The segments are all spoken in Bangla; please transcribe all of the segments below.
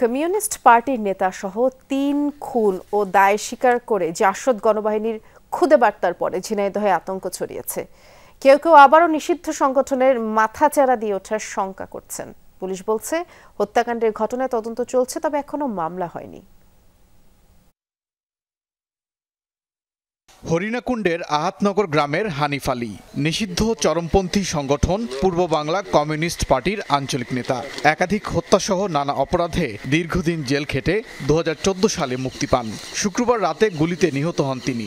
কমিউনিস্ট পার্টির নেতাসহ ৩ খুন ও দায় স্বীকার করে জাসদ গণবাহিনীর খুদে বার্তার পরে ঝিনাইদহে আতঙ্ক ছড়িয়েছে। কেউ কেউ আবারও নিষিদ্ধ সংগঠনের মাথাচাড়া দিয়ে ওঠার শঙ্কা করছেন। পুলিশ বলছে হত্যাকাণ্ডের ঘটনায় তদন্ত চলছে, তবে এখনো মামলা হয়নি। হরিণাকুণ্ডের আহাতনগর গ্রামের হানিফ আলী নিষিদ্ধ চরমপন্থী সংগঠন পূর্ব বাংলা কমিউনিস্ট পার্টির আঞ্চলিক নেতা। একাধিক হত্যাসহ নানা অপরাধে দীর্ঘদিন জেল খেটে 2014 সালে মুক্তি পান। শুক্রবার রাতে গুলিতে নিহত হন তিনি।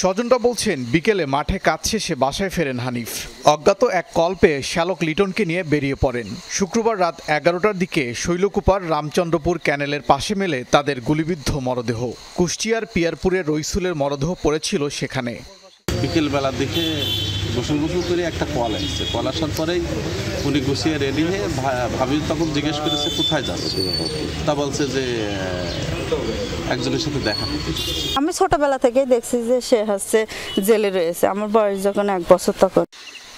স্বজনরা বলছেন বিকেলে মাঠে কাজ শেষে বাসায় ফেরেন হানিফ। অজ্ঞাত এক কল পেয়ে শ্যালক লিটনকে নিয়ে বেরিয়ে পড়েন। শুক্রবার রাত 11টার দিকে শৈলকুপার রামচন্দ্রপুর ক্যানেলের পাশে মেলে তাদের গুলিবিদ্ধ মরদেহ। কুষ্টিয়ার পিয়ারপুরের রইসুলের মরদেহ পড়েছিল সেখানে। বিকেলবেলার দিকে গোসল করে একটা কল আসছে। কল আসার পরেই উনি গুছিয়ে রেডি হয়ে ভাবি তখন জিজ্ঞেস করেছে কোথায় যাচ্ছে। তা বলছে যে একজনের সাথে দেখা করতে। আমি ছোটবেলা থেকেই দেখছি যে সে হচ্ছে জেলে রয়েছে। আমার বয়স যখন 1 বছর তখন।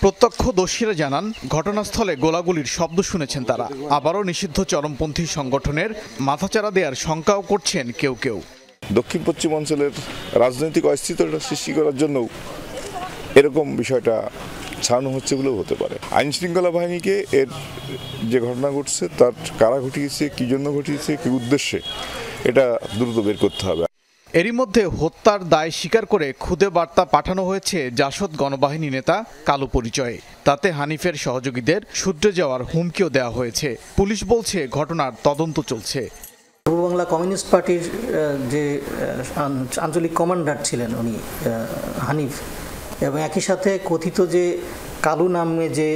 প্রত্যক্ষদর্শীরা জানান ঘটনাস্থলে গোলাগুলির শব্দ শুনেছেন তারা। আবারও নিষিদ্ধ চরমপন্থী সংগঠনের মাথাচাড়া দেওয়ার শঙ্কাও করছেন কেউ কেউ। দক্ষিণ পশ্চিম অঞ্চলের রাজনৈতিক অস্থিরতা সৃষ্টি করার জন্য এরকম বিষয়টা ছাড়ানো হচ্ছে বলেও হতে পারে। আইন শৃঙ্খলা বাহিনীকে এর যে ঘটনা ঘটছে তার কারা ঘটিয়েছে, কি জন্য ঘটিয়েছে, কি উদ্দেশ্যে, এটা দ্রুত বের করতে হবে। এরই মধ্যে হত্যার দায় স্বীকার করে খুদে বার্তা পাঠানো হয়েছে জাসদ গণবাহিনী নেতা কালো পরিচয়ে। তাতে হানিফের সহযোগীদের শুধরে যাওয়ার হুমকিও দেওয়া হয়েছে। পুলিশ বলছে ঘটনার তদন্ত চলছে। পূর্ব বাংলা কমিউনিস্ট পার্টির যে আঞ্চলিক কমান্ডার ছিলেন উনি হানিফ, এবং একই সাথে কথিত যে কালু নামে যে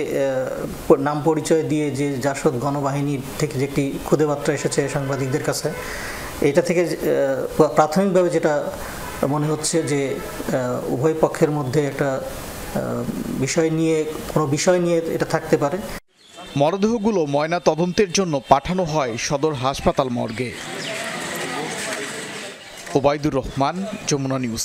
নাম পরিচয় দিয়ে যে জাসদ গণবাহিনীর থেকে যে একটি খুদে বার্তা এসেছে সাংবাদিকদের কাছে, এটা থেকে প্রাথমিকভাবে যেটা মনে হচ্ছে যে উভয় পক্ষের মধ্যে একটা কোনো বিষয় নিয়ে এটা থাকতে পারে। মরদেহগুলো ময়না তদন্তের জন্য পাঠানো হয় সদর হাসপাতাল মর্গে। ওবায়দুর রহমান, যমুনা নিউজ।